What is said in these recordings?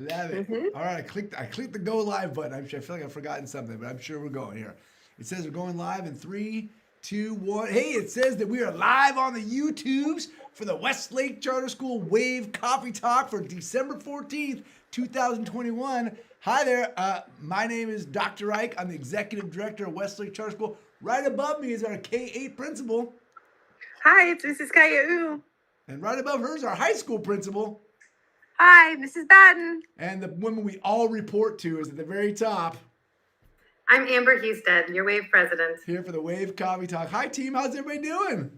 Love it. Mm-hmm. All right, I clicked the go live button. I feel like I've forgotten something, but I'm sure we're going here. It says we're going live in three, two, one. Hey, it says that we are live on the YouTubes for the Westlake Charter School Wave Coffee Talk for December 14th, 2021. Hi there. My name is Dr. Ike. I'm the executive director of Westlake Charter School. Right above me is our K-8 principal, Hi, it's Mrs. Kayau. and right above her is our high school principal. Hi, Mrs. Batten. And the woman we all report to is at the very top. I'm Amber Houston, your WAVE president. Here for the Wave Coffee Talk. Hi, team. How's everybody doing?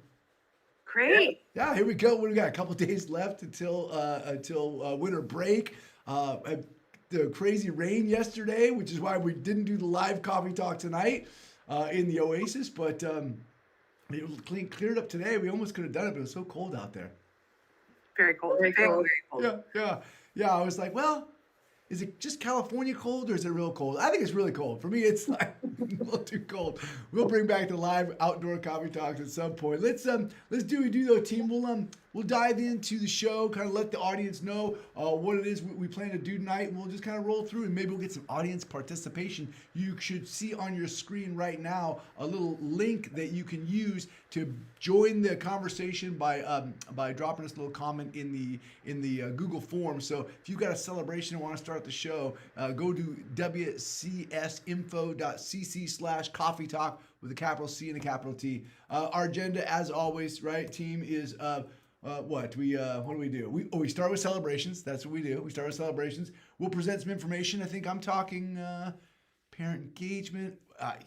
Great. Yeah, here we go. We got a couple days left until winter break. The crazy rain yesterday, which is why we didn't do the live coffee talk tonight in the Oasis. But it cleared up today. We almost could have done it, but it was so cold out there. Very cold. Very cold. Yeah. I was like, well, is it just California cold or is it real cold? I think it's really cold. For me, it's like a little too cold. We'll bring back the live outdoor coffee talks at some point. Let's do though, team. We'll dive into the show, kind of let the audience know what it is we plan to do tonight, and we'll just kind of roll through, and maybe we'll get some audience participation. You should see on your screen right now a little link that you can use to join the conversation by dropping us a little comment in the Google form. So if you've got a celebration and want to start the show, go to wcsinfo.cc/coffee talk with a capital C and a capital T. Our agenda, as always, right, team, is what do we do? We start with celebrations. That's what we do. We start with celebrations. We'll present some information. I think I'm talking parent engagement.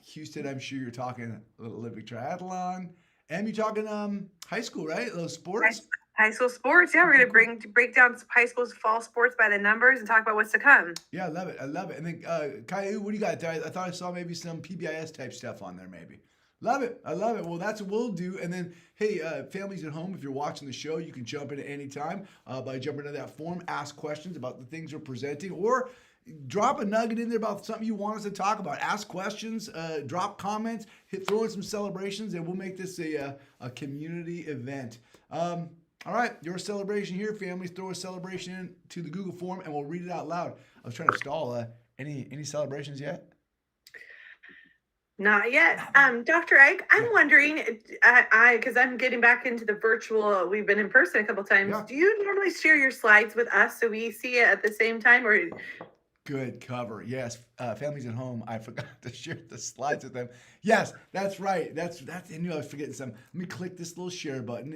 Houston, I'm sure you're talking a little Olympic triathlon. And you're talking high school, right? Those sports. High school sports. Yeah, we're going to break down high school's fall sports by the numbers and talk about what's to come. Yeah, I love it. And then, Caillou, what do you got there? I thought I saw maybe some PBIS type stuff on there, maybe. Love it. I love it. Well, that's what we'll do. And then, hey, families at home, if you're watching the show, you can jump in at any time by jumping into that form, ask questions about the things we're presenting, or drop a nugget in there about something you want us to talk about. Ask questions, drop comments, throw in some celebrations, and we'll make this a community event. All right, your celebration here, families. Throw a celebration in to the Google form, and we'll read it out loud. I was trying to stall. Any celebrations yet? Not yet. Dr. Ike, I'm wondering, because I'm getting back into the virtual, we've been in person a couple times. Yeah. Do you normally share your slides with us so we see it at the same time? Or Good cover. Yes, families at home. I forgot to share the slides with them. Yes, that's right. That's. I knew I was forgetting something. Let me click this little share button.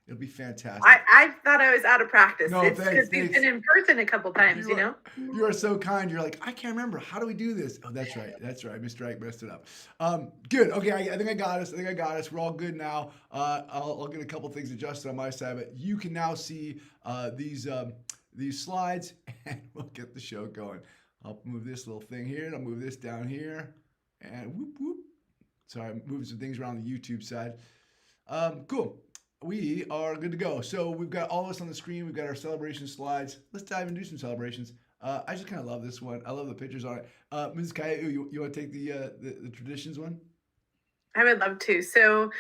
It'll be fantastic. I thought I was out of practice. No, It's thanks, because we've thanks. been in person a couple times, you know? You are so kind. You're like, I can't remember. How do we do this? Oh, that's right. Mr. Ike messed it up. Good. Okay, I think I got us. We're all good now. I'll get a couple things adjusted on my side, but you can now see these slides, and we'll get the show going. I'll move this little thing here, and I'll move this down here, and whoop, whoop. Sorry, I'm moving some things around the YouTube side. Cool. We are good to go. So we've got all this on the screen. We've got our celebration slides. Let's dive and do some celebrations. I just kind of love this one. I love the pictures on it. Ms. Kaya, you want to take the traditions one? I would love to. So,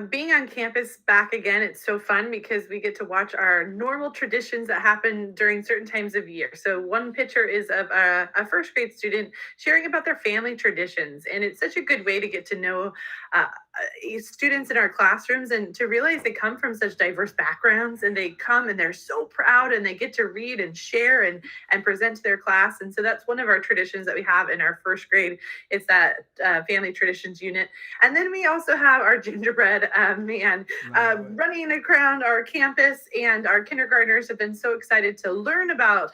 being on campus back again, it's so fun because we get to watch our normal traditions that happen during certain times of year. So, one picture is of a first grade student sharing about their family traditions. And it's such a good way to get to know students in our classrooms and to realize they come from such diverse backgrounds, and they come and they're so proud, and they get to read and share and present to their class. And so, that's one of our traditions that we have in our first grade. It's that family traditions unit. And then we also have our gingerbread man running around our campus, and our kindergartners have been so excited to learn about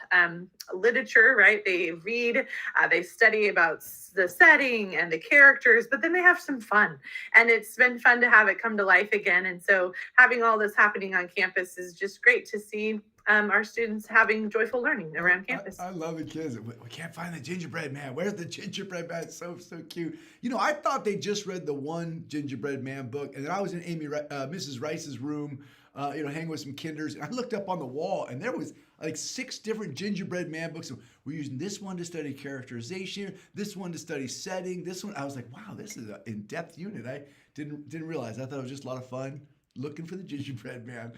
literature, right? They read, they study about the setting and the characters, but then they have some fun. And it's been fun to have it come to life again. And so having all this happening on campus is just great to see our students having joyful learning around campus. I love the kids. We can't find the gingerbread man. Where's the gingerbread man? It's so cute. You know, I thought they just read the one gingerbread man book, and then I was in Mrs. Rice's room, hanging with some kinders, and I looked up on the wall, and there was like 6 different gingerbread man books. So we're using this one to study characterization, this one to study setting, this one. I was like, wow, this is an in-depth unit. I didn't realize. I thought it was just a lot of fun looking for the gingerbread man.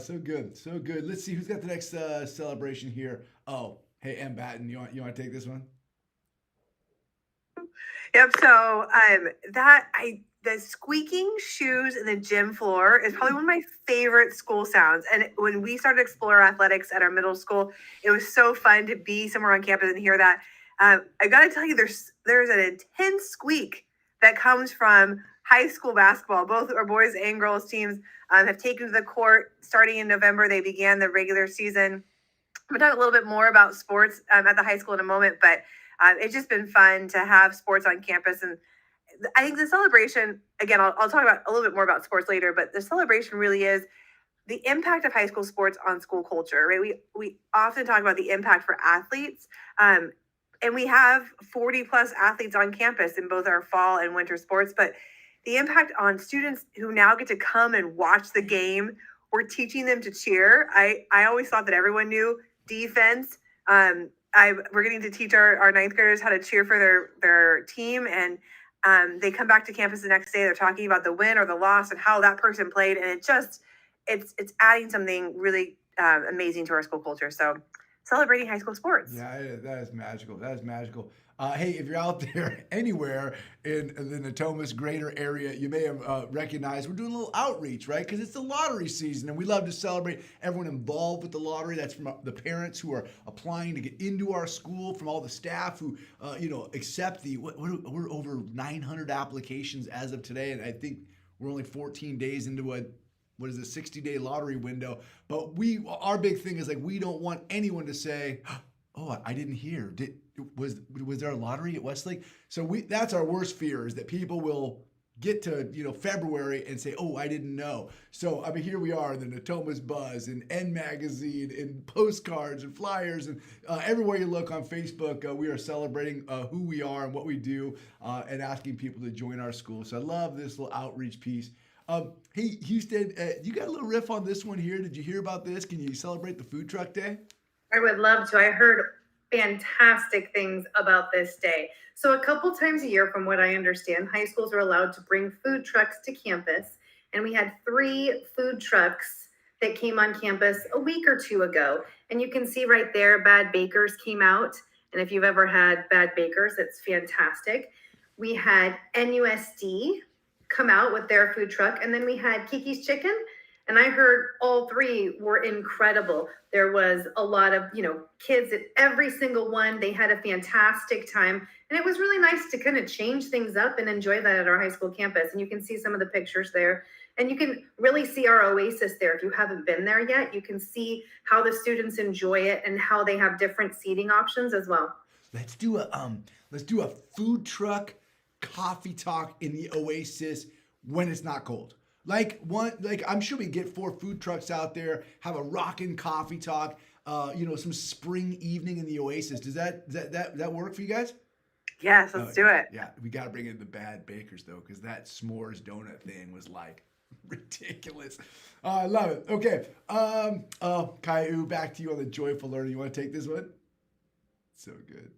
So good. Let's see who's got the next celebration here. Oh, hey, M. Batten, you want to take this one? Yep. So that I the squeaking shoes in the gym floor is probably one of my favorite school sounds. And when we started Explore Athletics at our middle school, it was so fun to be somewhere on campus and hear that. I got to tell you, there's an intense squeak that comes from high school basketball. Both our boys and girls teams have taken to the court starting in November. They began the regular season. I'm gonna talk a little bit more about sports at the high school in a moment, but it's just been fun to have sports on campus. And I think the celebration, again, I'll talk about a little bit more about sports later, but the celebration really is the impact of high school sports on school culture, right? We often talk about the impact for athletes, and we have 40 plus athletes on campus in both our fall and winter sports, but the impact on students who now get to come and watch the game. We're teaching them to cheer. I always thought that everyone knew defense. We're getting to teach our ninth graders how to cheer for their team, and they come back to campus the next day. They're talking about the win or the loss and how that person played, and it's adding something really amazing to our school culture. So celebrating high school sports. Yeah, that is magical. That is magical. Hey, if you're out there anywhere in the Natomas greater area, you may have recognized we're doing a little outreach, right? Because it's the lottery season, and we love to celebrate everyone involved with the lottery. That's from the parents who are applying to get into our school, from all the staff who, accept we're over 900 applications as of today, and I think we're only 14 days into what is a 60-day lottery window. But our big thing is, like, we don't want anyone to say, oh, I didn't hear. Was there a lottery at Westlake? So that's our worst fear, is that people will get to February and say, oh, I didn't know. So I mean, here we are, the Natomas Buzz and N Magazine and postcards and flyers, and everywhere you look on Facebook, we are celebrating who we are and what we do, and asking people to join our school. So I love this little outreach piece. Hey, Houston, you got a little riff on this one here. Did you hear about this? Can you celebrate the food truck day? I would love to. I heard fantastic things about this day. So a couple times a year, from what I understand, high schools are allowed to bring food trucks to campus. And we had 3 food trucks that came on campus a week or 2 ago. And you can see right there, Bad Bakers came out. And if you've ever had Bad Bakers, it's fantastic. We had NUSD come out with their food truck. And then we had Kiki's Chicken. And I heard all 3 were incredible. There was a lot of, kids at every single one. They had a fantastic time. And it was really nice to kind of change things up and enjoy that at our high school campus. And you can see some of the pictures there. And you can really see our oasis there. If you haven't been there yet, you can see how the students enjoy it and how they have different seating options as well. Let's do a food truck coffee talk in the Oasis when it's not cold. Like I'm sure we get 4 food trucks out there, have a rockin' coffee talk, some spring evening in the Oasis. Does that work for you guys? Yes, let's do it. Yeah, we got to bring in the Bad Bakers though, because that s'mores donut thing was like ridiculous. I love it. Okay, Caillou, back to you on the joyful learning. You want to take this one? So good.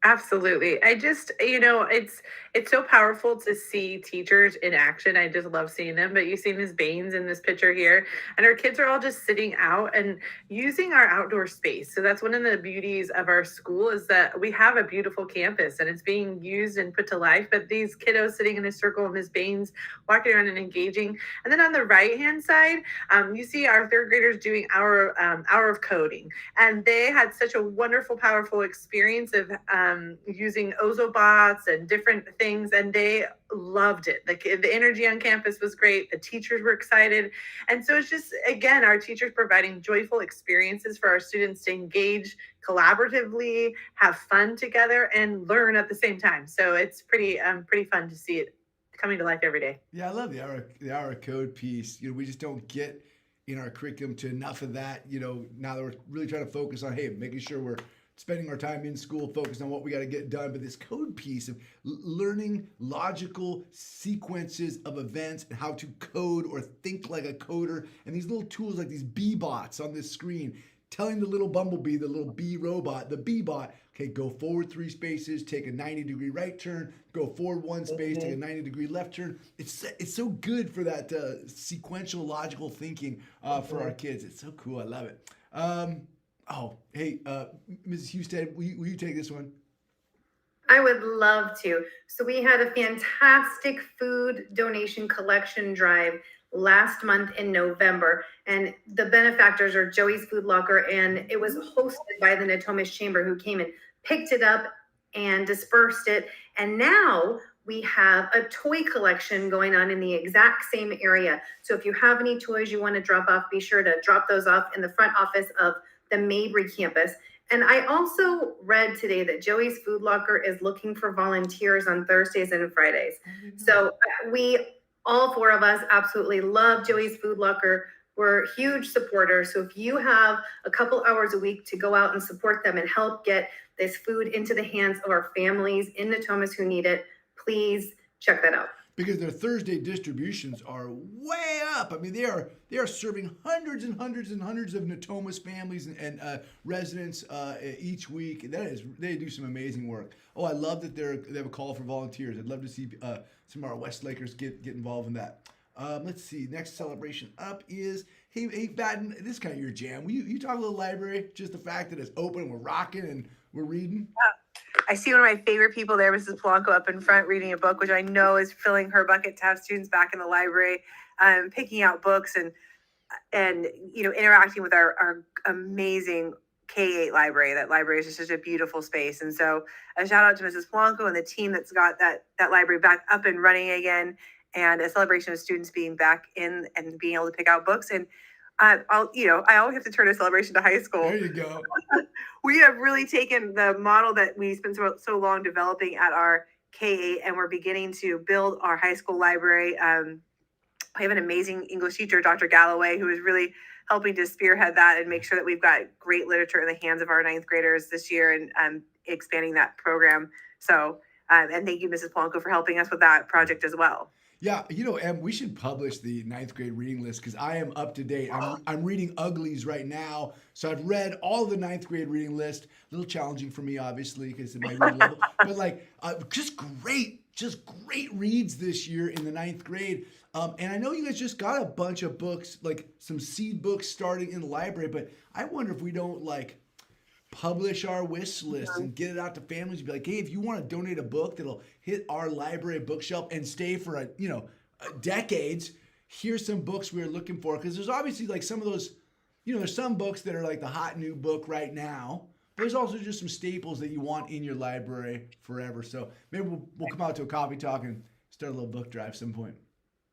Absolutely. I just, it's so powerful to see teachers in action. I just love seeing them. But you see Ms. Baines in this picture here, and our kids are all just sitting out and using our outdoor space. So that's one of the beauties of our school, is that we have a beautiful campus and it's being used and put to life. But these kiddos sitting in a circle, Ms. Baines walking around and engaging. And then on the right hand side, you see our 3rd graders doing our hour of coding, and they had such a wonderful, powerful experience of using Ozobots and different things, and they loved it. The energy on campus was great. The teachers were excited. And so it's just, again, our teachers providing joyful experiences for our students to engage collaboratively, have fun together, and learn at the same time. So it's pretty fun to see it coming to life every day. Yeah, I love the hour code piece. We just don't get in our curriculum to enough of that. Now that we're really trying to focus on, hey, making sure we're spending our time in school focused on what we got to get done. But this code piece of learning logical sequences of events and how to code or think like a coder, and these little tools like these B-bots on this screen, telling the little bumblebee, the little bee robot, the B-bot, okay, go forward 3 spaces, take a 90-degree right turn, go forward 1 space, take a 90-degree left turn. It's so good for that sequential logical thinking for our kids. It's so cool. I love it. Oh, hey, Mrs. Houston, will you take this one? I would love to. So we had a fantastic food donation collection drive last month in November, and the benefactors are Joey's Food Locker, and it was hosted by the Natomas Chamber, who came and picked it up and dispersed it. And now we have a toy collection going on in the exact same area. So if you have any toys you want to drop off, be sure to drop those off in the front office of the Mabry campus. And I also read today that Joey's Food Locker is looking for volunteers on Thursdays and Fridays. So we, all four of us, absolutely love Joey's Food Locker. We're huge supporters. So if you have a couple hours a week to go out and support them and help get this food into the hands of our families in Natomas who need it, please check that out. Because their Thursday distributions are way up. I mean, they are serving hundreds and hundreds and hundreds of Natomas families and residents each week. They do some amazing work. Oh, I love that they have a call for volunteers. I'd love to see some of our West Lakers get involved in that. Let's see. Next celebration up is hey Batten. This is kind of your jam. You talk a little library. Just the fact that it's open, we're rocking and we're reading. I see one of my favorite people there, Mrs. Polanco, up in front reading a book, which I know is filling her bucket to have students back in the library, picking out books and interacting with our amazing K-8 library. That library is just such a beautiful space. And so a shout out to Mrs. Polanco and the team that's got that library back up and running again, and a celebration of students being back in and being able to pick out books. And I always have to turn a celebration to high school. There you go. We have really taken the model that we spent so long developing at our K-8, and we're beginning to build our high school library. I have an amazing English teacher, Dr. Galloway, who is really helping to spearhead that and make sure that we've got great literature in the hands of our ninth graders this year, and expanding that program. So, and thank you, Mrs. Polanco, for helping us with that project as well. Yeah, Em, we should publish the ninth grade reading list because I am up to date. I'm reading Uglies right now, so I've read all of the ninth grade reading list. A little challenging for me, obviously, because of my reading level, but just great reads this year in the ninth grade. And I know you guys just got a bunch of books, like some seed books starting in the library, but I wonder if we don't publish our wish list and get it out to families and be like, hey, if you want to donate a book that'll hit our library bookshelf and stay for decades, here's some books we're looking for. Because there's obviously some of those, there's some books that are like the hot new book right now. But there's also just some staples that you want in your library forever. So maybe we'll come out to a coffee talk and start a little book drive at some point.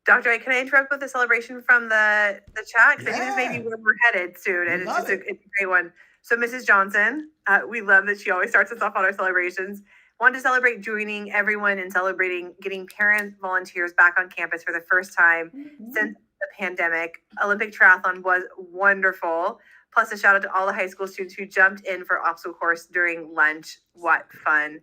Dr. A, can I interrupt with a celebration from the chat? Because I think this may be where we're headed soon, and it's a great one. So Mrs. Johnson, we love that she always starts us off on our celebrations. Want to celebrate joining everyone in celebrating getting parent volunteers back on campus for the first time since the pandemic. Olympic triathlon was wonderful. Plus a shout out to all the high school students who jumped in for obstacle course during lunch. What fun.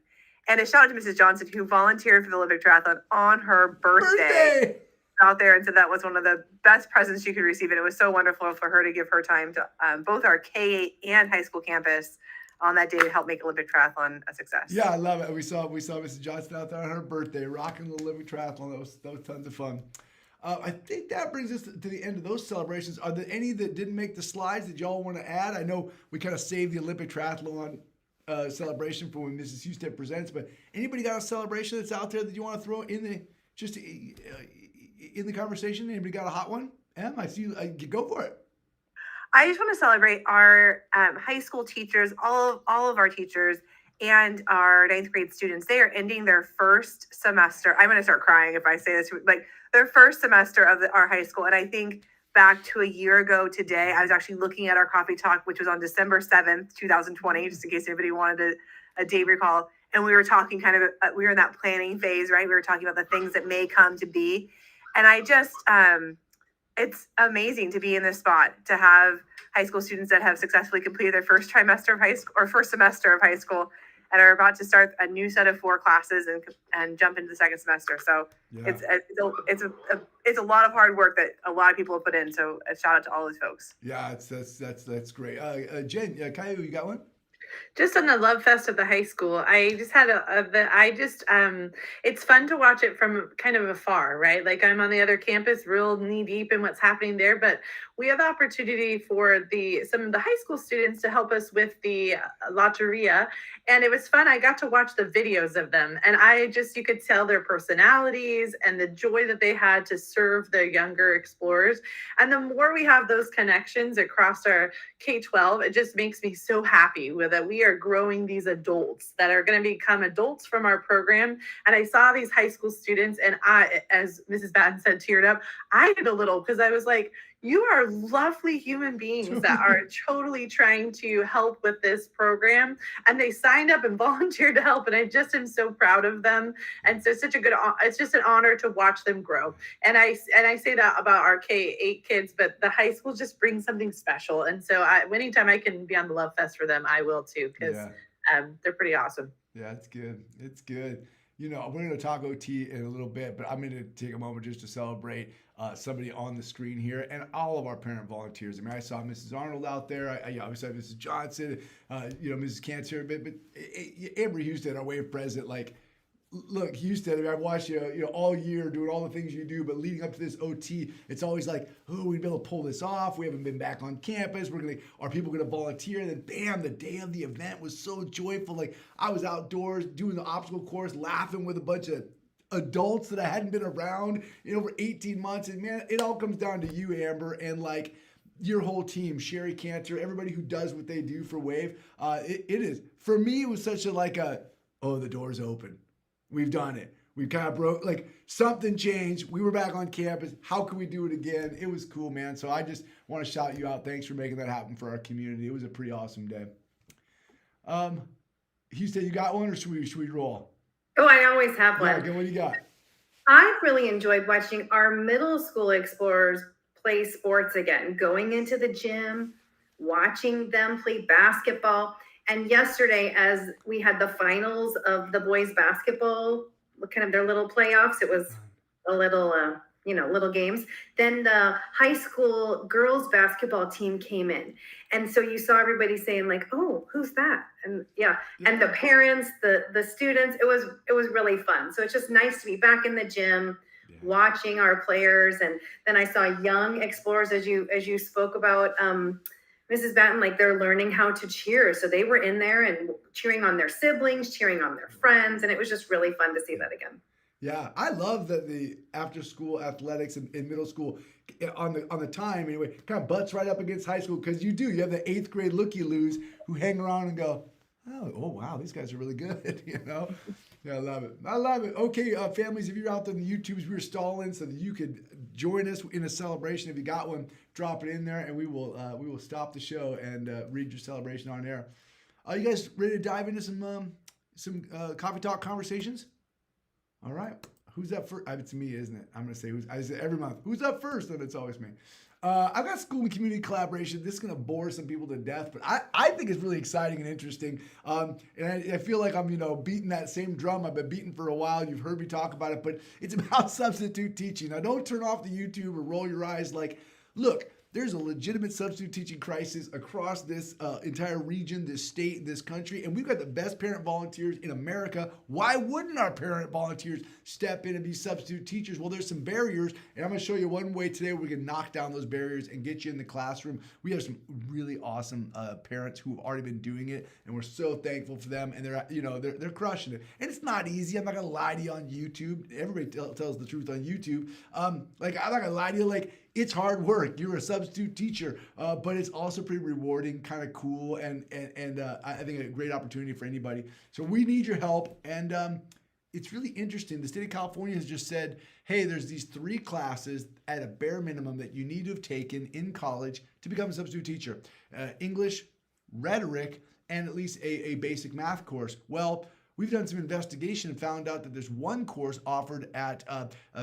And a shout out to Mrs. Johnson, who volunteered for the Olympic triathlon on her birthday. Out there, and so that was one of the best presents she could receive, and it was so wonderful for her to give her time to both our K-8 and high school campus on that day to help make Olympic triathlon a success. Yeah, I love it. We saw Mrs. Johnson out there on her birthday, rocking the Olympic triathlon. That was tons of fun. I think that brings us to the end of those celebrations. Are there any that didn't make the slides that y'all want to add? I know we kind of saved the Olympic triathlon celebration for when Mrs. Houston presents, but anybody got a celebration that's out there that you want to throw in the conversation? Anybody got a hot one? Em, I see you. Go for it. I just want to celebrate our high school teachers, all of our teachers, and our ninth grade students. They are ending their first semester. I'm going to start crying if I say this. Their first semester of our high school. And I think back to a year ago today, I was actually looking at our coffee talk, which was on December 7th, 2020, just in case anybody wanted a date recall. And we were talking we were in that planning phase, right? We were talking about the things that may come to be. And I just, it's amazing to be in this spot, to have high school students that have successfully completed their first trimester of high school or first semester of high school and are about to start a new set of 4 classes and jump into the second semester. So yeah. It's a lot of hard work that a lot of people have put in. So a shout out to all those folks. Yeah, that's great. Jen, Caillou, you got one? Just on the love fest of the high school, I just had it's fun to watch it from kind of afar, right? Like I'm on the other campus, real knee deep in what's happening there, but we have the opportunity for the some of the high school students to help us with the lotteria, and it was fun. I got to watch the videos of them, and I just you could tell their personalities and the joy that they had to serve the younger explorers. And the more we have those connections across our K-12, it just makes me so happy with that we are growing these adults that are going to become adults from our program. And I saw these high school students, and I, as Mrs. Batten said, teared up. I did a little because I was like, you are lovely human beings that are totally trying to help with this program. And they signed up and volunteered to help. And I just am so proud of them. And so it's such a good, it's just an honor to watch them grow. And I say that about our K-8 kids, but the high school just brings something special. And so anytime I can be on the Love Fest for them, I will too, because they're pretty awesome. Yeah, it's good. It's good. You know, we're going to talk OT in a little bit, but I'm going to take a moment just to celebrate somebody on the screen here and all of our parent volunteers. I mean, I saw Mrs. Arnold out there. I obviously have Mrs. Johnson, Mrs. Cancer, but Amber Houston, our wave president, like, look, Houston, I mean, I've watched you all year doing all the things you do, but leading up to this OT, it's always like, oh, we'd be able to pull this off. We haven't been back on campus. Are people gonna volunteer? And then bam, the day of the event was so joyful. Like I was outdoors doing the obstacle course, laughing with a bunch of adults that I hadn't been around in over 18 months. And man, it all comes down to you, Amber, and like your whole team, Sherry Cantor, everybody who does what they do for Wave. It is, for me, it was such oh, the door's open. We've done it. We kind of broke, like something changed. We were back on campus. How can we do it again? It was cool, man. So I just want to shout you out. Thanks for making that happen for our community. It was a pretty awesome day. Houston, you got one or should we roll? Oh, I always have one. Okay, what do you got? I've really enjoyed watching our middle school explorers play sports again, going into the gym, watching them play basketball. And yesterday, as we had the finals of the boys basketball, kind of their little playoffs, it was a little, little games. Then the high school girls basketball team came in. And so you saw everybody saying like, oh, who's that? And and the parents, the students, it was really fun. So it's just nice to be back in the gym, watching our players. And then I saw young explorers, as you spoke about, Mrs. Batten, like they're learning how to cheer. So they were in there and cheering on their siblings, cheering on their friends. And it was just really fun to see that again. Yeah, I love that the after school athletics in middle school on the time anyway kind of butts right up against high school because you have the 8th grade looky-loos who hang around and go, oh wow, these guys are really good, Yeah, I love it. I love it. Okay, families, if you're out there on the YouTubes, we're stalling so that you could join us in a celebration. If you got one, drop it in there, and we will stop the show and read your celebration on air. Are you guys ready to dive into some coffee talk conversations? All right. Who's up first? It's me, isn't it? I'm going to say I say every month. Who's up first? And it's always me. I've got school and community collaboration. This is going to bore some people to death, but I think it's really exciting and interesting. And I feel like I'm, beating that same drum I've been beating for a while. You've heard me talk about it, but it's about substitute teaching. Now, don't turn off the YouTube or roll your eyes like, look, there's a legitimate substitute teaching crisis across this entire region, this state, this country, and we've got the best parent volunteers in America. Why wouldn't our parent volunteers step in and be substitute teachers? Well, there's some barriers, and I'm going to show you one way today we can knock down those barriers and get you in the classroom. We have some really awesome parents who have already been doing it, and we're so thankful for them, and they're crushing it. And it's not easy. I'm not going to lie to you on YouTube. Everybody tells the truth on YouTube. I'm not going to lie to you. It's hard work. You're a substitute teacher, but it's also pretty rewarding, kind of cool, and I think a great opportunity for anybody. So we need your help, and it's really interesting. The state of California has just said, hey, there's these 3 classes at a bare minimum that you need to have taken in college to become a substitute teacher. English, rhetoric, and at least a basic math course. Well, we've done some investigation and found out that there's one course offered at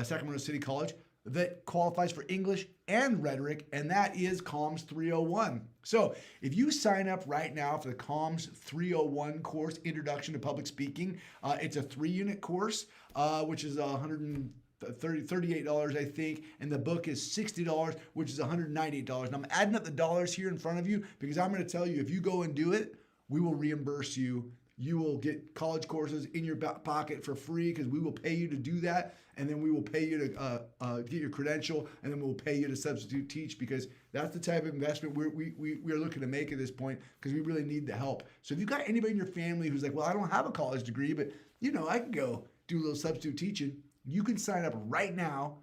Sacramento City College that qualifies for English and rhetoric, and that is COMS 301. So if you sign up right now for the COMS 301 course, Introduction to Public Speaking, it's a 3-unit course, which is $38, I think, and the book is $60, which is $198. And I'm adding up the dollars here in front of you because I'm going to tell you, if you go and do it, we will reimburse you. You will get college courses in your back pocket for free because we will pay you to do that. And then we will pay you to get your credential, and then we'll pay you to substitute teach, because that's the type of investment we are looking to make at this point, because we really need the help. So if you've got anybody in your family who's like, well, I don't have a college degree, but I can go do a little substitute teaching, you can sign up right now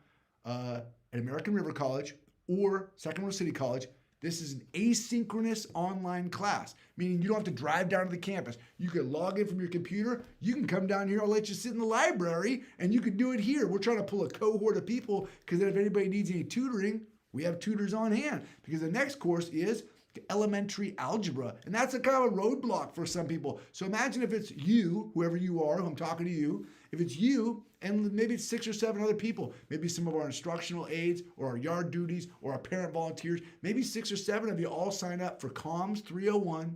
at American River College or Sacramento City College. This is an asynchronous online class, meaning you don't have to drive down to the campus. You can log in from your computer. You can come down here. I'll let you sit in the library, and you can do it here. We're trying to pull a cohort of people, because then if anybody needs any tutoring, we have tutors on hand, because the next course is elementary algebra, and that's a kind of a roadblock for some people. So imagine if it's you, whoever you are, who I'm talking to you, if it's you and maybe it's 6 or 7 other people, maybe some of our instructional aides or our yard duties or our parent volunteers, maybe 6 or 7 of you all sign up for Comms 301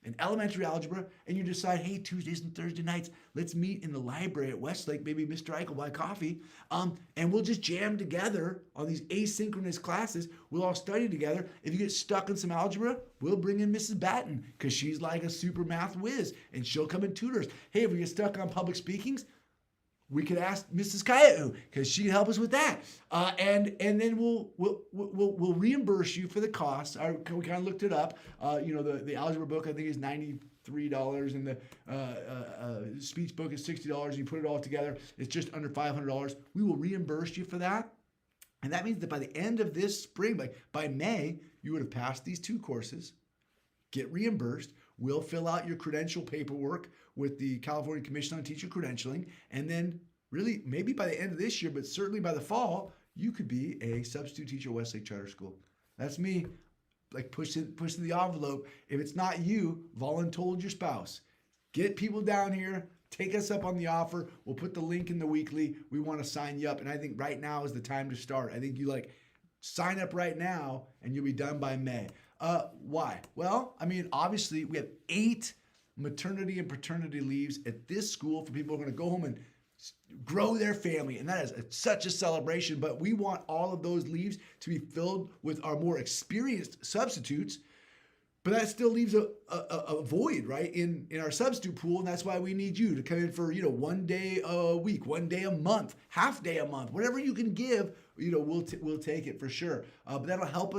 and elementary algebra, and you decide, hey, Tuesdays and Thursday nights, let's meet in the library at Westlake. Maybe Mr. Ike will buy coffee, and we'll just jam together on these asynchronous classes. We'll all study together. If you get stuck in some algebra, we'll bring in Mrs. Batten, because she's like a super math whiz, and she'll come and tutor us. Hey, if we get stuck on public speakings, we could ask Mrs. Kayau, because she can help us with that, and then we'll reimburse you for the costs. We kind of looked it up. The algebra book I think is $93, and the speech book is $60. You put it all together, it's just under $500. We will reimburse you for that, and that means that by the end of this spring, by May, you would have passed these 2 courses. Get reimbursed. We'll fill out your credential paperwork with the California Commission on Teacher Credentialing. And then really, maybe by the end of this year, but certainly by the fall, you could be a substitute teacher at Westlake Charter School. That's me, like pushing the envelope. If it's not you, voluntold your spouse. Get people down here. Take us up on the offer. We'll put the link in the weekly. We want to sign you up. And I think right now is the time to start. I think you sign up right now and you'll be done by May. Why? Well, I mean, obviously we have 8 maternity and paternity leaves at this school for people who are going to go home and grow their family. And that is such a celebration, but we want all of those leaves to be filled with our more experienced substitutes. But that still leaves a void, right, in our substitute pool, and that's why we need you to come in for 1 day a week, 1 day a month, half day a month, whatever you can give. We'll take it for sure. But that'll help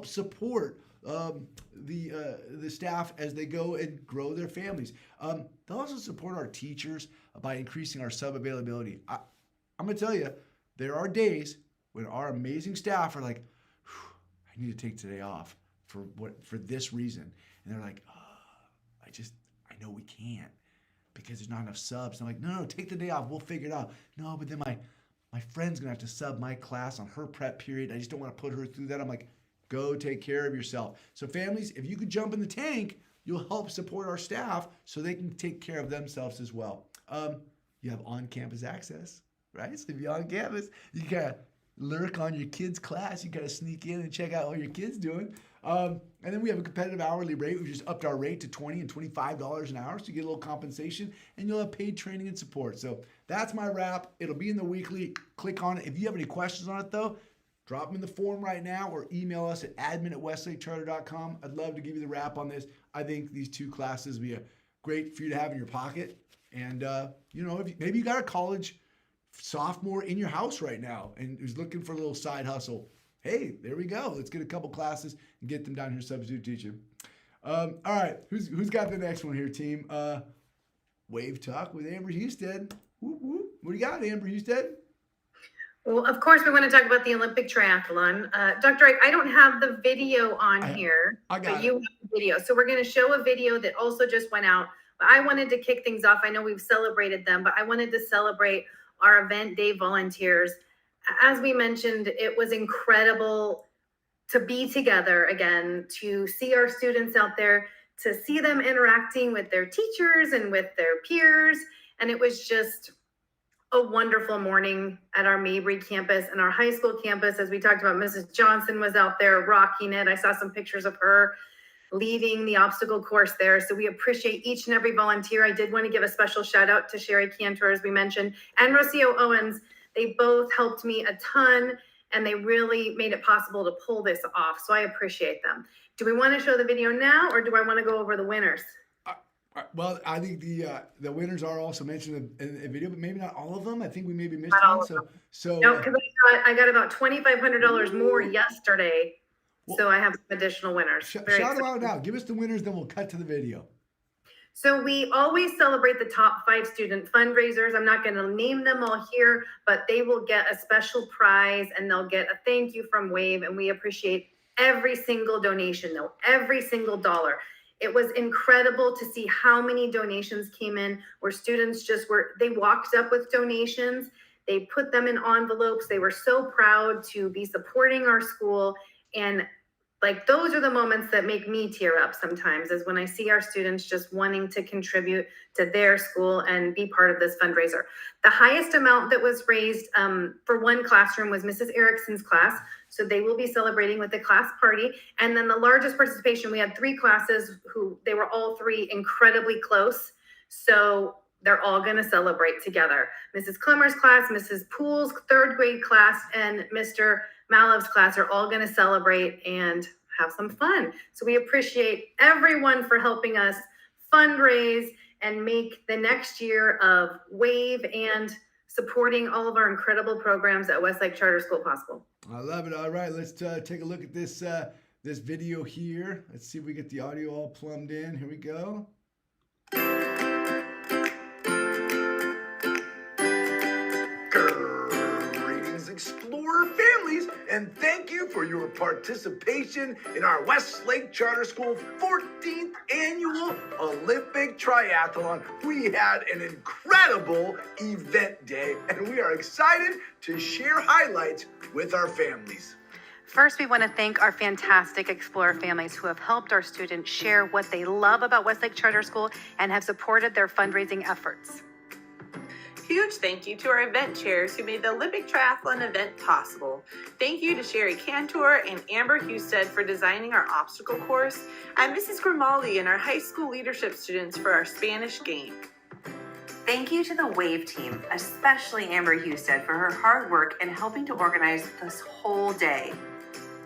support the staff as they go and grow their families. They'll also support our teachers by increasing our sub availability. I'm gonna tell you, there are days when our amazing staff are like, I need to take today off for this reason, and they're like, I know we can't because there's not enough subs. And I'm like, no, take the day off. We'll figure it out. No, but then my friend's gonna have to sub my class on her prep period. I just don't want to put her through that. I'm like, go take care of yourself. So families, if you could jump in the tank, you'll help support our staff so they can take care of themselves as well. You have on-campus access, right? So if you're on campus, you gotta lurk on your kids' class. You gotta sneak in and check out what your kid's doing. And then we have a competitive hourly rate. We've just upped our rate to $20 and $25 an hour, so you get a little compensation, and you'll have paid training and support. So that's my wrap. It'll be in the weekly. Click on it. If you have any questions on it, though, drop them in the form right now or email us at admin@westlakecharter.com. I'd love to give you the wrap on this. I think these 2 classes will be great for you to have in your pocket. And, if maybe you got a college sophomore in your house right now and who's looking for a little side hustle. Hey, there we go. Let's get a couple classes and get them down here substitute teaching. All right, who's got the next one here, team? Wave Talk with Amber Houston. Whoop, whoop. What do you got, Amber Houston? Well, of course, we want to talk about the Olympic triathlon. Dr. Ike, I don't have the video on here, but you have the video. So we're going to show a video that also just went out. But I wanted to kick things off. I know we've celebrated them, but I wanted to celebrate our event day volunteers. As we mentioned, it was incredible to be together again, to see our students out there, to see them interacting with their teachers and with their peers. And it was just a wonderful morning at our Mabry campus and our high school campus. As we talked about, Mrs. Johnson was out there rocking it. I saw some pictures of her leading the obstacle course there. So we appreciate each and every volunteer. I did want to give a special shout out to Sherry Cantor, as we mentioned, and Rocio Owens. They both helped me a ton, and they really made it possible to pull this off. So I appreciate them. Do we want to show the video now, or do I want to go over the winners? Well, I think the winners are also mentioned in the video, but maybe not all of them. I think we maybe missed Not all one. of them. So No, because I got about $2,500 more yesterday. Well, So I have some additional winners. Very shout them excited. out now. Give us the winners, then we'll cut to the video. So we always celebrate the top 5 student fundraisers. I'm not going to name them all here, but they will get a special prize and they'll get a thank you from Wave. And we appreciate every single donation, though, every single dollar. It was incredible to see how many donations came in where students they walked up with donations. They put them in envelopes. They were so proud to be supporting our school. And like, those are the moments that make me tear up sometimes, is when I see our students just wanting to contribute to their school and be part of this fundraiser. The highest amount that was raised for one classroom was Mrs. Erickson's class. So they will be celebrating with the class party. And then the largest participation, we had 3 classes they were all 3 incredibly close. So they're all going to celebrate together. Mrs. Clemmer's class, Mrs. Poole's 3rd grade class, and Mr. Malov's class are all going to celebrate and have some fun. So we appreciate everyone for helping us fundraise and make the next year of Wave and supporting all of our incredible programs at Westlake Charter School possible. I love it. All right, let's take a look at this this video here. Let's see if we get the audio all plumbed in. Here we go. Greetings, Explorer families, and thank you for your participation in our Westlake Charter School 14th Annual Olympic Triathlon. We had an incredible event day, and we are excited to share highlights with our families. First, we want to thank our fantastic Explorer families who have helped our students share what they love about Westlake Charter School and have supported their fundraising efforts. Huge thank you to our event chairs who made the Olympic Triathlon event possible. Thank you to Sherry Cantor and Amber Husted for designing our obstacle course, and Mrs. Grimaldi and our high school leadership students for our Spanish game. Thank you to the WAVE team, especially Amber Husted, for her hard work in helping to organize this whole day.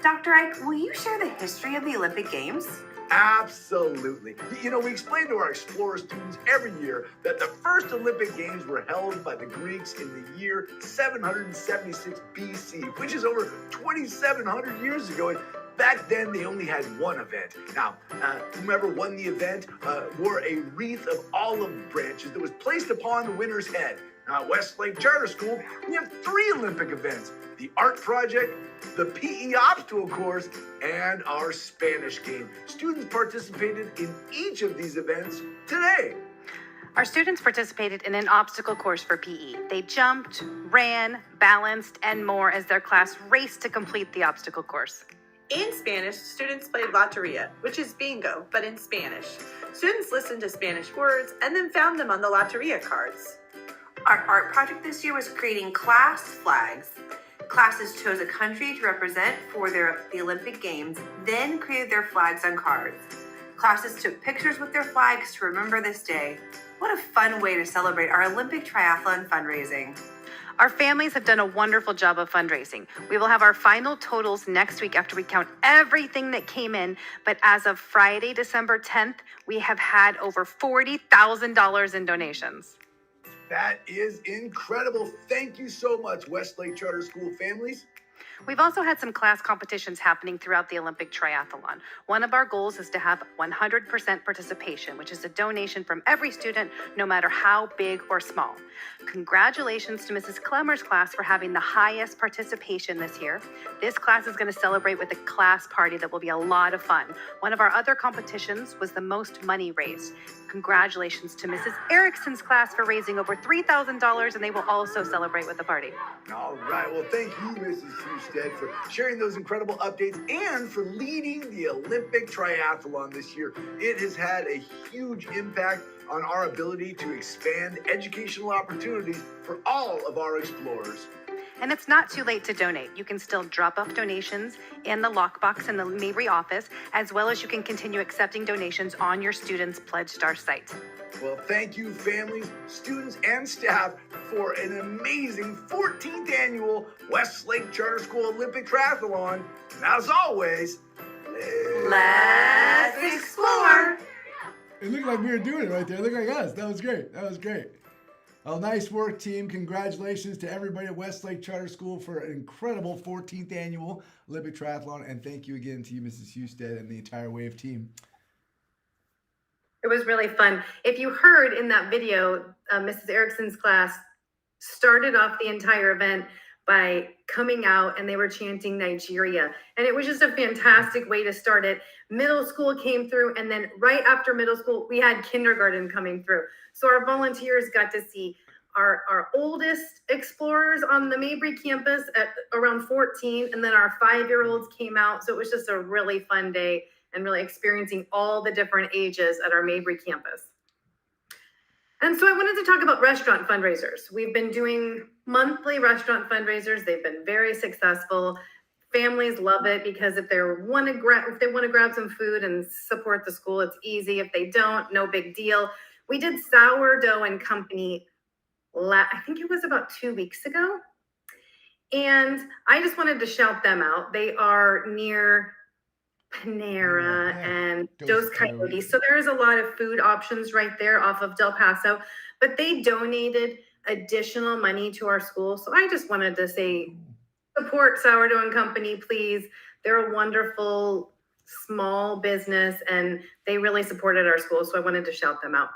Dr. Ike, will you share the history of the Olympic Games? Absolutely. You know, we explain to our Explorer students every year that the first Olympic Games were held by the Greeks in the year 776 BC, which is over 2,700 years ago. And back then, they only had one event. Now, whomever won the event wore a wreath of olive branches that was placed upon the winner's head. Now, at Westlake Charter School, we have 3 Olympic events: the art project, the PE obstacle course, and our Spanish game. Students participated in each of these events today. Our students participated in an obstacle course for PE. They jumped, ran, balanced, and more as their class raced to complete the obstacle course. In Spanish, students played Loteria, which is bingo, but in Spanish. Students listened to Spanish words and then found them on the Loteria cards. Our art project this year was creating class flags. Classes chose a country to represent for the Olympic Games, then created their flags on cards. Classes took pictures with their flags to remember this day. What a fun way to celebrate our Olympic Triathlon fundraising. Our families have done a wonderful job of fundraising. We will have our final totals next week after we count everything that came in, but as of Friday, December 10th, we have had over $40,000 in donations. That is incredible. Thank you so much, Westlake Charter School families. We've also had some class competitions happening throughout the Olympic Triathlon. One of our goals is to have 100% participation, which is a donation from every student, no matter how big or small. Congratulations to Mrs. Clemmer's class for having the highest participation this year. This class is going to celebrate with a class party that will be a lot of fun. One of our other competitions was the most money raised. Congratulations to Mrs. Erickson's class for raising over $3,000, and they will also celebrate with a party. All right. Well, thank you, Mrs. Husted, for sharing those incredible updates and for leading the Olympic Triathlon this year. It has had a huge impact on our ability to expand educational opportunities for all of our explorers. And it's not too late to donate. You can still drop off donations in the lockbox in the Mabry office, as well as you can continue accepting donations on your students' Pledge Star site. Well, thank you, families, students, and staff for an amazing 14th Annual Westlake Charter School Olympic Triathlon. And as always, Let's explore! It looked like we were doing it right there. It looked like us. That was great. That was great. Well, nice work, team. Congratulations to everybody at Westlake Charter School for an incredible 14th annual Olympic Triathlon. And thank you again to you, Mrs. Husted, and the entire WAVE team. It was really fun. If you heard in that video, Mrs. Erickson's class started off the entire event by coming out and they were chanting Nigeria. And it was just a fantastic way to start it. Middle school came through, and then right after middle school, we had kindergarten coming through. So our volunteers got to see our oldest explorers on the Mabry campus at around 14, and then our 5-year-olds came out. So it was just a really fun day and really experiencing all the different ages at our Mabry campus. And so I wanted to talk about restaurant fundraisers. We've been doing monthly restaurant fundraisers. They've been very successful. Families love it because if they want to grab some food and support the school, it's easy. If they don't, no big deal. We did Sourdough and Company, I think it was about 2 weeks ago. And I just wanted to shout them out. They are near Panera and Dos Coyotes. So there's a lot of food options right there off of Del Paso, but they donated additional money to our school. So I just wanted to say, support Sourdough and Company, please. They're a wonderful small business and they really supported our school. So I wanted to shout them out.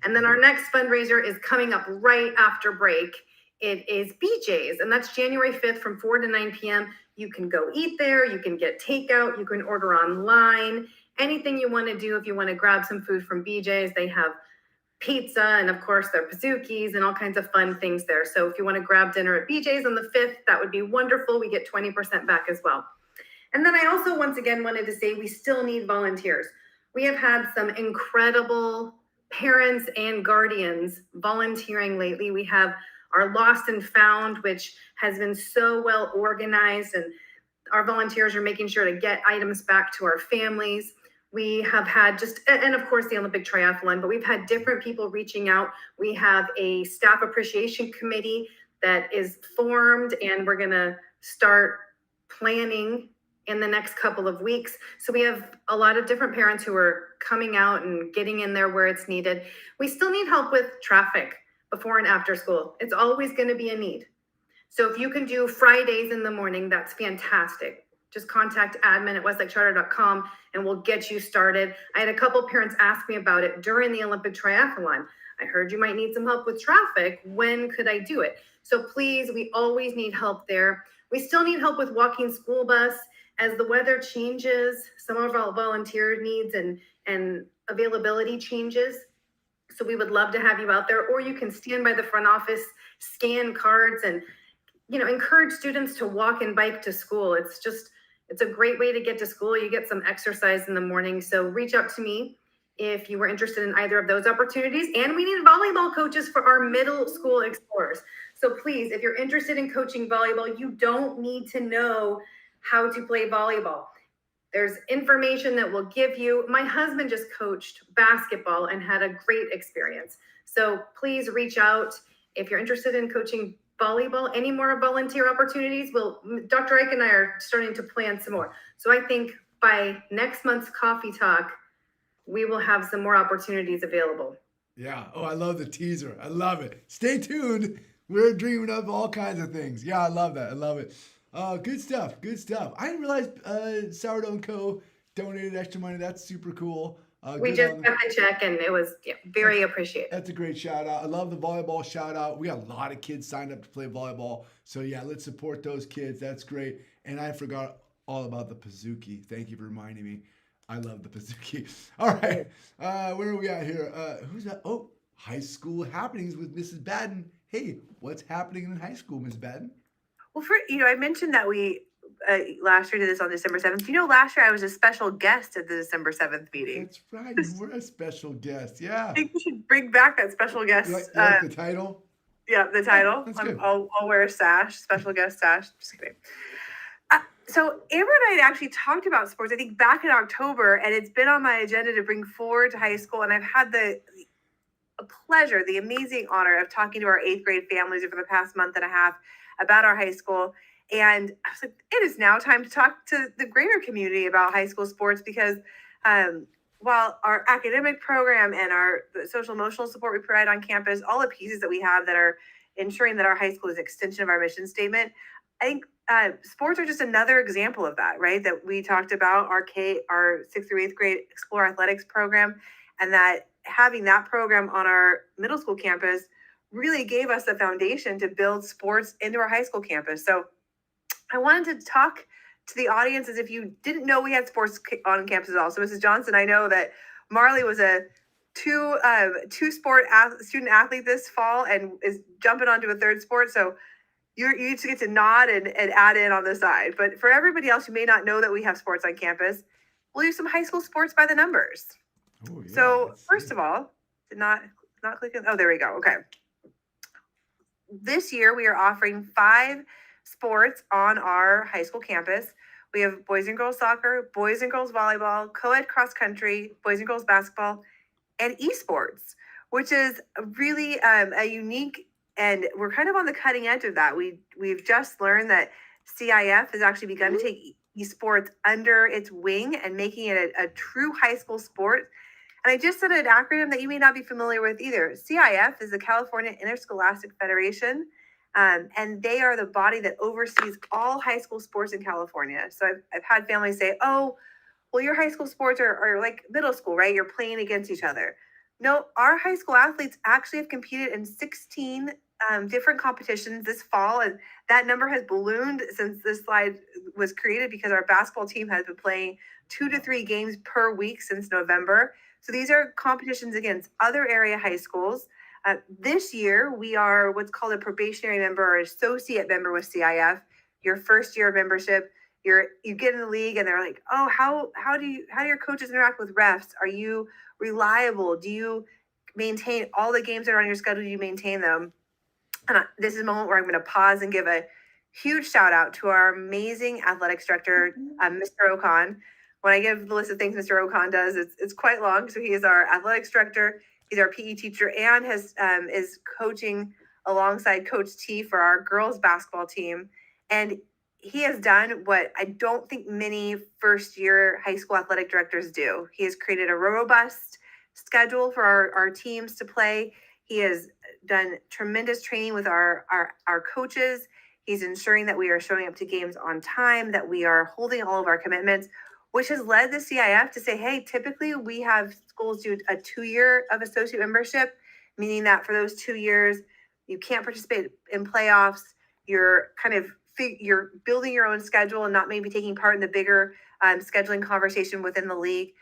And then our next fundraiser is coming up right after break. It is BJ's, and that's January 5th from 4 to 9 p.m. You can go eat there. You can get takeout. You can order online. Anything you want to do if you want to grab some food from BJ's. They have pizza and, of course, their Pazookies and all kinds of fun things there. So if you want to grab dinner at BJ's on the 5th, that would be wonderful. We get 20% back as well. And then I also, once again, wanted to say we still need volunteers. We have had some incredible parents and guardians volunteering lately. We have our Lost and Found, which has been so well organized, and our volunteers are making sure to get items back to our families. We have had and of course the Olympic Triathlon, but we've had different people reaching out. We have a staff appreciation committee that is formed, and we're gonna start planning in the next couple of weeks. So we have a lot of different parents who are coming out and getting in there where it's needed. We still need help with traffic before and after school. It's always going to be a need. So if you can do Fridays in the morning, that's fantastic. Just contact admin at westlakecharter.com and we'll get you started. I had a couple parents ask me about it during the Olympic Triathlon. I heard you might need some help with traffic. When could I do it? So please, we always need help there. We still need help with walking school bus. As the weather changes, some of our volunteer needs and availability changes. So we would love to have you out there, or you can stand by the front office, scan cards, and encourage students to walk and bike to school. It's a great way to get to school. You get some exercise in the morning. So reach out to me if you were interested in either of those opportunities. And we need volleyball coaches for our middle school explorers. So please, if you're interested in coaching volleyball, you don't need to know how to play volleyball. There's information that we'll give you. My husband just coached basketball and had a great experience. So please reach out if you're interested in coaching volleyball. Any more volunteer opportunities? Dr. Ike and I are starting to plan some more. So I think by next month's coffee talk, we will have some more opportunities available. Yeah. Oh, I love the teaser. I love it. Stay tuned. We're dreaming of all kinds of things. Yeah, I love that. I love it. Good stuff. Good stuff. I didn't realize Sourdough & Co. donated extra money. That's super cool. We just got the check and it was very appreciated. That's a great shout out. I love the volleyball shout out. We got a lot of kids signed up to play volleyball. So yeah, let's support those kids. That's great. And I forgot all about the Pazookie. Thank you for reminding me. I love the Pazookie. All right. Where are we at here? Who's that? Oh, high school happenings with Mrs. Baden. Hey, what's happening in high school, Ms. Baden? Well, I mentioned that we last year did this on December 7th. Last year I was a special guest at the December 7th meeting. That's right. You were a special guest. Yeah. I think we should bring back that special guest. You like the title? Yeah, the title. That's good. I'll wear a sash, special guest sash. Just kidding. So Amber and I had actually talked about sports, I think, back in October, and it's been on my agenda to bring forward to high school. And I've had the pleasure, the amazing honor of talking to our 8th grade families over the past month and a half about our high school. And I was like, it is now time to talk to the greater community about high school sports because while our academic program and the social emotional support we provide on campus, all the pieces that we have that are ensuring that our high school is an extension of our mission statement, I think sports are just another example of that, right? That we talked about our 6th through 8th grade Explore Athletics program, and that having that program on our middle school campus really gave us the foundation to build sports into our high school campus. So I wanted to talk to the audience as if you didn't know we had sports on campus at all. So, Mrs. Johnson, I know that Marley was a two sport student athlete this fall and is jumping onto a third sport. So you just get to nod and add in on the side. But for everybody else who may not know that we have sports on campus, we'll do some high school sports by the numbers. Oh, yeah, So first of all, did not click on, oh, there we go. Okay. This year we are offering 5 sports on our high school campus. We have boys and girls soccer, boys and girls volleyball, co-ed cross country, boys and girls basketball, and esports, which is really a unique, and we're kind of on the cutting edge of that. We've just learned that CIF has actually begun to take esports under its wing and making it a true high school sport. And I just said an acronym that you may not be familiar with either. CIF is the California Interscholastic Federation, and they are the body that oversees all high school sports in California. So I've had families say, oh, well, your high school sports are like middle school, right? You're playing against each other. No, our high school athletes actually have competed in 16 different competitions this fall, and that number has ballooned since this slide was created because our basketball team has been playing 2 to 3 games per week since November. So these are competitions against other area high schools. This year, we are what's called a probationary member or associate member with CIF. Your first year of membership, you get in the league, and they're like, oh, how do your coaches interact with refs? Are you reliable? Do you maintain all the games that are on your schedule? Do you maintain them? And this is a moment where I'm going to pause and give a huge shout out to our amazing athletics director, Mr. Okan. When I give the list of things Mr. Okan does, it's quite long. So he is our athletics director, he's our PE teacher, and is coaching alongside Coach T for our girls basketball team. And he has done what I don't think many first year high school athletic directors do. He has created a robust schedule for our teams to play. He has done tremendous training with our coaches. He's ensuring that we are showing up to games on time, that we are holding all of our commitments, which has led the CIF to say, hey, typically we have schools do a 2-year of associate membership, meaning that for those 2 years, you can't participate in playoffs. You're you're building your own schedule and not maybe taking part in the bigger scheduling conversation within the league.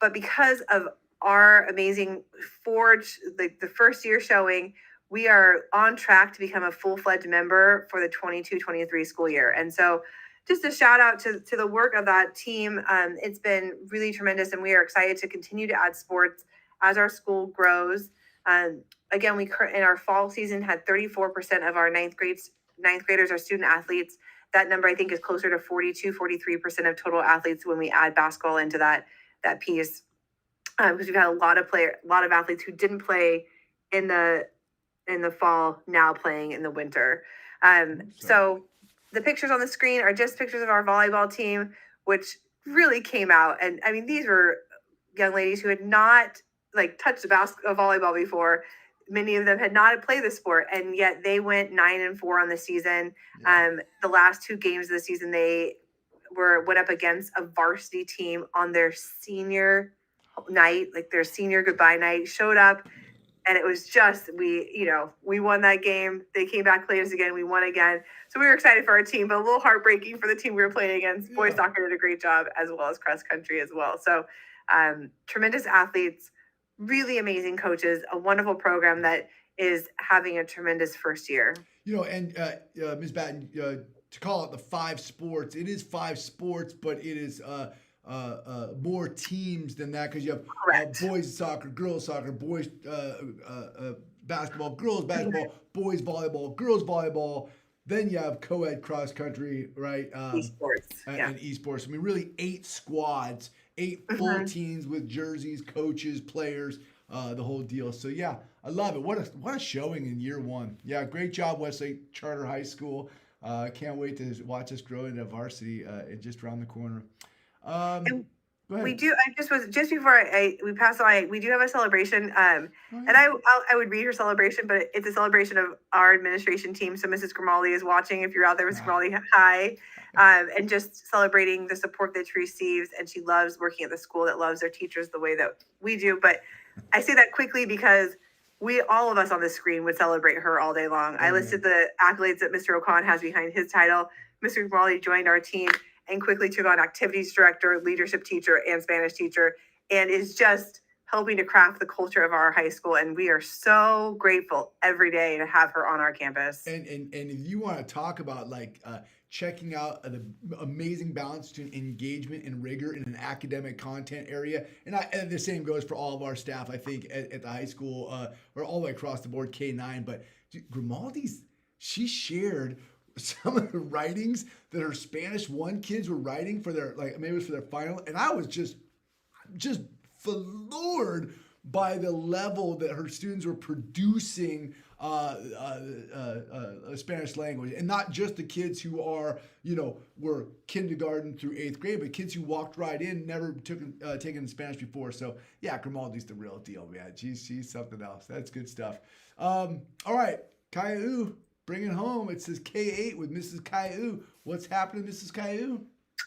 But because of our amazing forge, the first year showing, we are on track to become a full-fledged member for the 22-23 school year. And so just a shout out to the work of that team. It's been really tremendous, and we are excited to continue to add sports as our school grows. Again, we in our fall season had 34% of our ninth graders are student athletes. That number I think is closer to 42-43% of total athletes when we add basketball into that piece. Because we've had a lot of athletes who didn't play in the fall now playing in the winter. So the pictures on the screen are just pictures of our volleyball team, which really came out. And I mean, these were young ladies who had not touched a volleyball before. Many of them had not played the sport, and yet they went 9-4 on the season. Yeah. The last 2 games of the season, they went up against a varsity team on their senior night, their senior goodbye night, showed up, and it was just, we won that game. They came back, played us again, we won again. So we were excited for our team, but a little heartbreaking for the team we were playing against. Boys soccer did a great job, as well as cross country as well. So tremendous athletes, really amazing coaches, a wonderful program that is having a tremendous first year. And Ms. Batten, to call it the 5 sports, it is 5 sports, but it is more teams than that, because you have boys soccer, girls basketball, girls basketball, boys volleyball, girls volleyball. Then you have co-ed cross country, right? Esports, and esports. I mean, really 8 squads, 8 full teams with jerseys, coaches, players, the whole deal. So yeah, I love it. What a showing in year 1. Yeah, great job, Westlake Charter High School. Can't wait to watch us grow into varsity just around the corner. Go ahead. We do. I just was just before we passed on. We do have a celebration. Oh, And yeah. I would read her celebration, but it's a celebration of our administration team. So Mrs. Grimaldi is watching. If you're out there, Mrs. Grimaldi, hi. And just celebrating the support that she receives, and she loves working at the school that loves their teachers the way that we do. But I say that quickly because all of us on the screen would celebrate her all day long. I listed the accolades that Mr. O'Con has behind his title. Mr. Grimaldi joined our team and quickly took on activities director, leadership teacher, and Spanish teacher, and is just helping to craft the culture of our high school. And we are so grateful every day to have her on our campus. And if you want to talk about like checking out the amazing balance between engagement and rigor in an academic content area, and the same goes for all of our staff, I think, at the high school or all the way across the board, K-9. But Grimaldi's, she shared some of the writings that her Spanish 1 kids were writing for their, like, maybe it was for their final, and I was just floored by the level that her students were producing Spanish language, and not just the kids who were kindergarten through 8th grade, but kids who walked right in, never taken Spanish before. So yeah, Grimaldi's the real deal, man. She's something else. That's good stuff. All right, Caillou, bring it home. It says K8 with Mrs. Caillou. What's happening, Mrs. Caillou?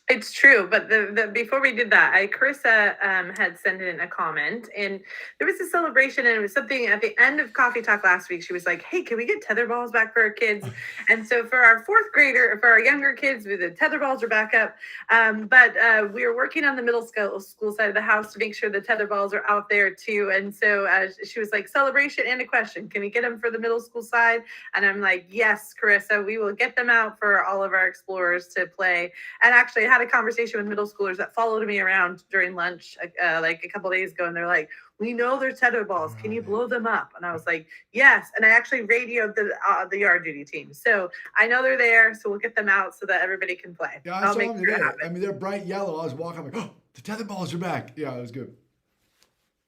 It's true, but before we did that, Carissa had sent in a comment, and there was a celebration, and it was something at the end of Coffee Talk last week. She was like, "Hey, can we get tether balls back for our kids?" And so for our 4th grader, for our younger kids, the tether balls are back up. But we were working on the middle school side of the house to make sure the tether balls are out there too. And so she was like, "Celebration and a question. Can we get them for the middle school side?" And I'm like, "Yes, Carissa, we will get them out for all of our explorers to play." And actually, I had a conversation with middle schoolers that followed me around during lunch like a couple days ago, and they're like, "We know they're tether balls. Can you blow them up?" And I was like, "Yes." And I actually radioed the yard duty team, so I know they're there. So we'll get them out so that everybody can play. Yeah, I saw them today. I mean, they're bright yellow. I was walking, I'm like, "Oh, the tether balls are back." Yeah, it was good.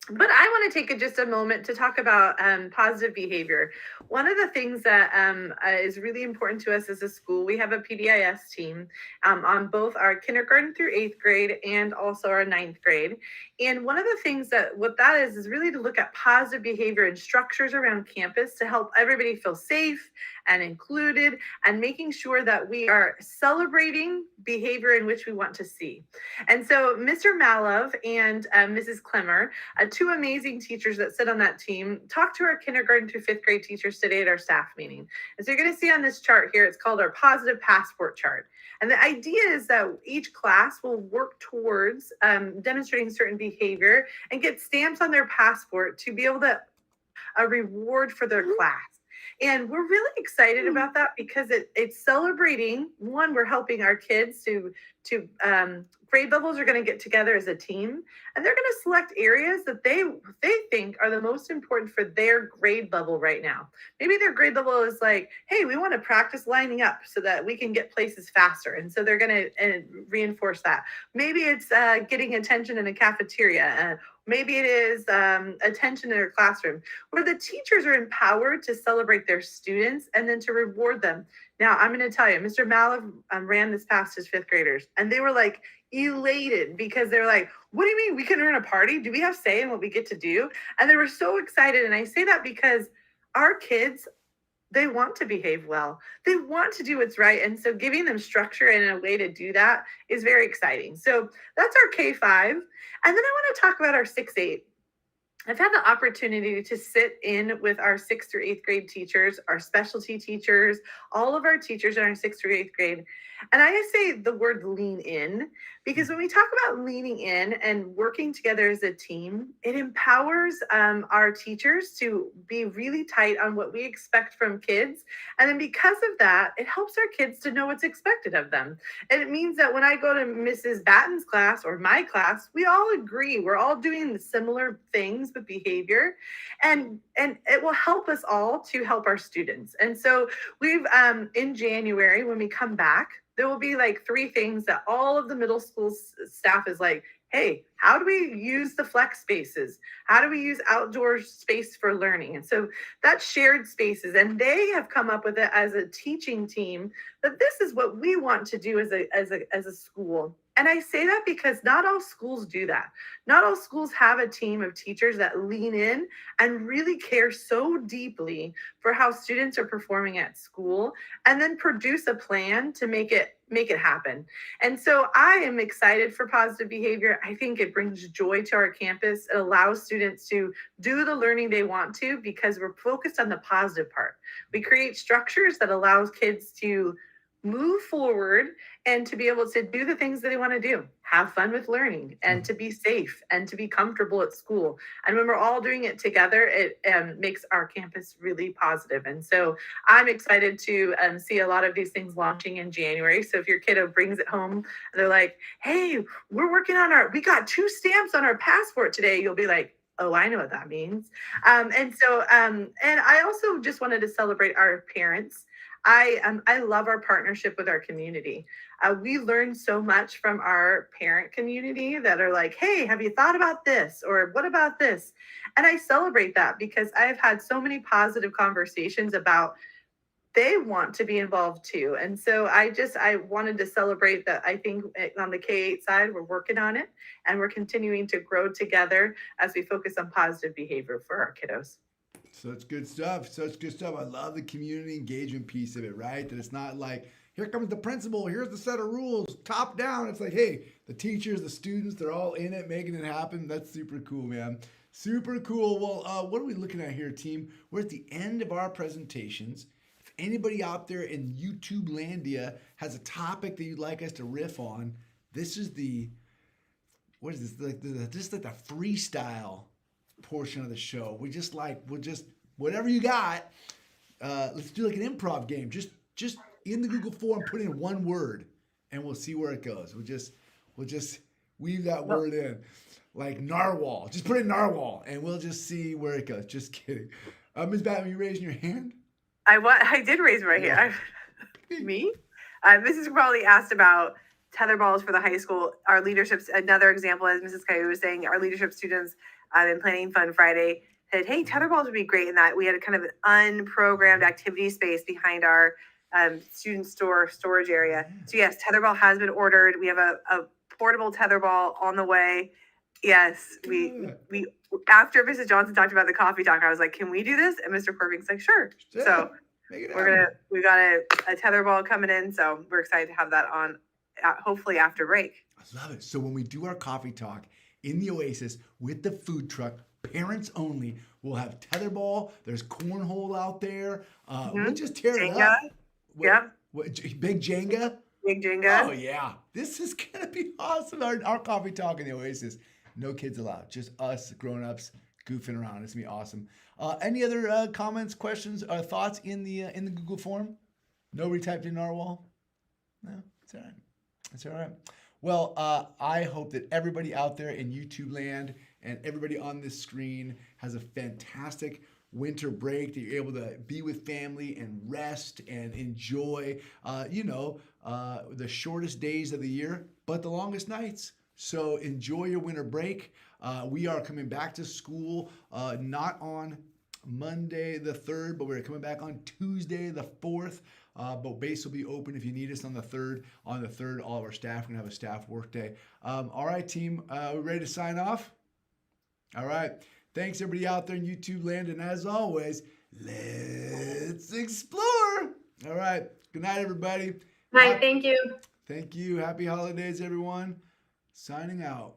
But I want to take just a moment to talk about positive behavior. One of the things that is really important to us as a school, we have a PBIS team on both our kindergarten through 8th grade and also our 9th grade. And one of the things what that is really to look at positive behavior and structures around campus to help everybody feel safe and included, and making sure that we are celebrating behavior in which we want to see. And so Mr. Malov and Mrs. Clemmer, 2 amazing teachers that sit on that team, talked to our kindergarten through 5th grade teachers today at our staff meeting. And so you're going to see on this chart here, it's called our positive passport chart. And the idea is that each class will work towards demonstrating certain behavior and get stamps on their passport to be able to a reward for their class. And we're really excited about that because it's celebrating. One, we're helping our kids to grade levels are going to get together as a team, and they're going to select areas that they think are the most important for their grade level right now. Maybe their grade level is like, "Hey, we want to practice lining up so that we can get places faster." And so they're going to reinforce that. Maybe it's getting attention in a cafeteria. Maybe it is attention in their classroom, where the teachers are empowered to celebrate their students and then to reward them. Now, I'm going to tell you, Mr. Malov ran this past his 5th graders, and they were like elated because they're like, "What do you mean we can earn a party? Do we have say in what we get to do?" And they were so excited. And I say that because our kids, they want to behave well. They want to do what's right. And so giving them structure and a way to do that is very exciting. So that's our K5. And then I want to talk about our 6-8. I've had the opportunity to sit in with our 6th through 8th grade teachers, our specialty teachers, all of our teachers in our 6th through 8th grade. And I say the word lean in, because when we talk about leaning in and working together as a team, it empowers our teachers to be really tight on what we expect from kids. And then because of that, it helps our kids to know what's expected of them. And it means that when I go to Mrs. Batten's class or my class, we all agree. We're all doing the similar things with behavior. And it will help us all to help our students. And so we've, in January, when we come back, there will be like 3 things that all of the middle school staff is like, "Hey, how do we use the flex spaces? How do we use outdoor space for learning?" And so that's shared spaces. And they have come up with it as a teaching team that this is what we want to do as a school. And I say that because not all schools do that. Not all schools have a team of teachers that lean in and really care so deeply for how students are performing at school and then produce a plan to make it happen. And so I am excited for positive behavior. I think it brings joy to our campus. It allows students to do the learning they want to because we're focused on the positive part. We create structures that allows kids to move forward and to be able to do the things that they want to do, have fun with learning, and to be safe and to be comfortable at school. And when we're all doing it together, it makes our campus really positive. And so I'm excited to see a lot of these things launching in January. So if your kiddo brings it home and they're like, hey, we're working on we got 2 stamps on our passport today, you'll be like, oh, I know what that means. And I also just wanted to celebrate our parents. I love our partnership with our community. We learn so much from our parent community that are like, hey, have you thought about this? Or what about this? And I celebrate that because I've had so many positive conversations about they want to be involved too. And so I wanted to celebrate that. I think on the K-8 side, we're working on it and we're continuing to grow together as we focus on positive behavior for our kiddos. Such good stuff. Such good stuff. I love the community engagement piece of it, right? That it's not like, here comes the principal, here's the set of rules, top down. It's like, hey, the teachers, the students, they're all in it, making it happen. That's super cool, man. Super cool. Well, what are we looking at here, team? We're at the end of our presentations. If anybody out there in YouTube Landia has a topic that you'd like us to riff on, this is what is this? Just like the freestyle portion of the show. We'll just whatever you got. Let's do like an improv game. Just in the Google form, put in one word, and we'll see where it goes. We'll just weave that word in, like narwhal. Just put in narwhal, and we'll just see where it goes. Just kidding. Ms. Batman, you raising your hand? I did raise my hand. Me? Mrs. Crowley asked about tetherballs for the high school. Our leadership's another example, as Mrs. Caillou was saying, our leadership students in Planning Fun Friday said, hey, tetherballs would be great in that we had a kind of an unprogrammed activity space behind our student storage area. So yes, tetherball has been ordered. We have a portable tetherball on the way. Yes, we after Mrs. Johnson talked about the coffee talk, I was like, can we do this? And Mr. Corving's like, sure. So we got a tetherball coming in. So we're excited to have that on hopefully after break. I love it. So when we do our coffee talk in the Oasis with the food truck, parents only, we'll have tetherball. There's cornhole out there. We'll just tear it up. Big Jenga? Big Jenga. Oh, yeah. This is going to be awesome. Our coffee talk in the Oasis. No kids allowed. Just us grown-ups goofing around. It's going to be awesome. Any other comments, questions, or thoughts in the Google form? Nobody typed in narwhal? No? It's all right. It's all right. Well, I hope that everybody out there in YouTube land and everybody on this screen has a fantastic winter break, that you're able to be with family and rest and enjoy, the shortest days of the year, but the longest nights. So enjoy your winter break. We are coming back to school, not on Monday the 3rd, but we're coming back on Tuesday the 4th. But base will be open if you need us on the 3rd. On the 3rd, all of our staff are going to have a staff work day. All right, team, we ready to sign off? All right. Thanks, everybody out there in YouTube land. And as always, let's explore. All right. Good night, everybody. Night. Thank you. Thank you. Happy holidays, everyone. Signing out.